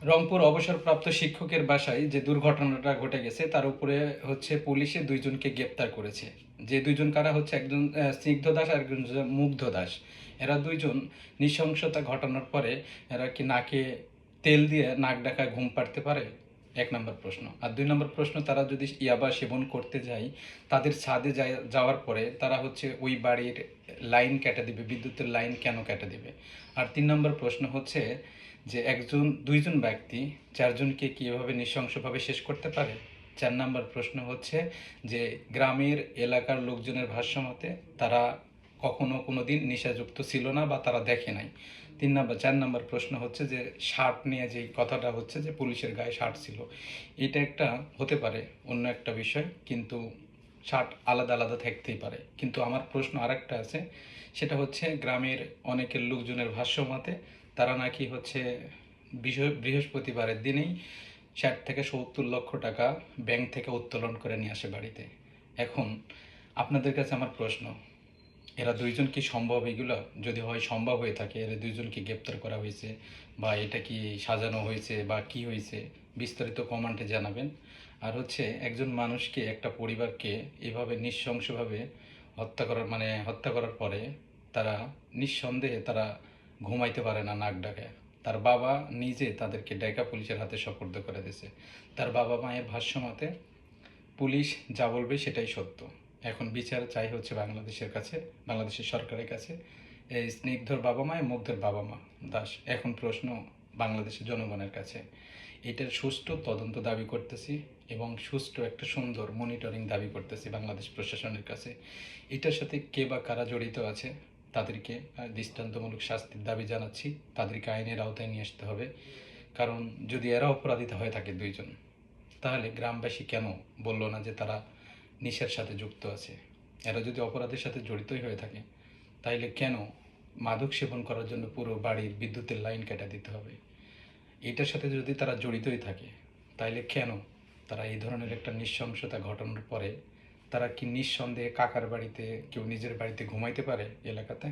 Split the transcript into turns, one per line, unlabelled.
রংপুর অবসরপ্রাপ্ত শিক্ষকের বাসায় যে দুর্ঘটনাটা ঘটে গেছে তার উপরে পুলিশে দুইজনকে গ্রেপ্তার করেছে। যে দুইজন কারা হচ্ছে একজন স্নিগ্ধ দাস আর একজন মুগ্ধ দাস। এরা দুইজন নৃশংসতা ঘটানোর পরে এরা কি নাকে তেল দিয়ে নাক ডাকায় ঘুম পাড়তে পারে? এক নম্বর প্রশ্ন। আর দুই নম্বর প্রশ্ন, তারা যদি ইয়াবা সেবন করতে যায় তাদের ছাদে যাওয়ার পরে তারা ওই বাড়ির লাইন কেটে দিবে, বিদ্যুতের লাইন কেন কেটে দিবে? আর তিন নম্বর প্রশ্ন হচ্ছে যে দুইজন ব্যক্তি চারজনকে কি এভাবে নৃশংসভাবে শেষ করতে পারে? চার নম্বর প্রশ্ন হচ্ছে যে গ্রামের এলাকার লোকজনের ভাষ্যমতে তারা কখনো কোনো দিন নেশাযুক্ত ছিল না বা তারা দেখে নাই। চার নম্বর প্রশ্ন হচ্ছে যে শার্ট নিয়ে যে কথাটা হচ্ছে যে পুলিশের গায়ে শার্ট ছিল, এটা একটা হতে পারে অন্য একটা বিষয়, কিন্তু শার্ট আলাদা আলাদা থাকতেই পারে। কিন্তু আমার প্রশ্ন আরেকটা আছে, সেটা হচ্ছে গ্রামের অনেকের লোকজনের ভাষ্যমতে তারা নাকি বৃহস্পতিবারের দিনেই 60 থেকে 70 লক্ষ টাকা ব্যাংক থেকে উত্তোলন করে নিয়ে আসে বাড়িতে। এখন আপনাদের কাছে আমার প্রশ্ন, এরা দুইজন কি সম্ভব? এগুলো যদি হয় সম্ভব হয়ে থাকে, এরা দুইজনকে গ্রেপ্তার করা হয়েছে বা এটা কি সাজানো হয়েছে বা কি হয়েছে, বিস্তারিত কমেন্টে জানাবেন। আর একজন মানুষকে, একটা পরিবারকে এভাবে নৃশংসভাবে হত্যা করার পরে তারা নিঃসন্দেহে তারা ঘুমাইতে পারে না নাক ডাকায়। তার বাবা নিজে তাদেরকে ডেকা পুলিশের হাতে সোপর্দ করে দিয়েছে। তার বাবা মায়ের ভাষ্য মতে পুলিশ যা বলবে সেটাই সত্য। এখন বিচার চাই বাংলাদেশের কাছে, বাংলাদেশের সরকারের কাছে। এই স্নিগ্ধর বাবা মা, মুগ্ধের বাবা মা দাস, এখন প্রশ্ন বাংলাদেশের জনগণের কাছে। এটার সুষ্ঠু তদন্ত দাবি করতেছি এবং সুষ্ঠু একটা সুন্দর মনিটরিং দাবি করতেছি বাংলাদেশ প্রশাসনের কাছে। এটার সাথে কে বা কারা জড়িত আছে তাদেরকে দৃষ্টান্তমূলক শাস্তির দাবি জানাচ্ছি। তাদেরকে আইনের আওতায় নিয়ে আসতে হবে। কারণ যদি এরা অপরাধী হয়ে থাকে দুইজন, তাহলে গ্রামবাসী কেন বলল না যে তারা নেশার সাথে যুক্ত আছে? এরা যদি অপরাধের সাথে জড়িতই হয়ে থাকে, তাইলে কেন মাদক সেবন করার জন্য পুরো বাড়ির বিদ্যুতের লাইন কেটে দিতে হবে? এটার সাথে যদি তারা জড়িতই থাকে, তাইলে কেন তারা এই ধরনের একটা নৃশংসতা ঘটানোর পরে তারা কি নিঃসন্দেহে কাকার বাড়িতে, কেউ নিজের বাড়িতে ঘুমাইতে পারে এলাকাতে?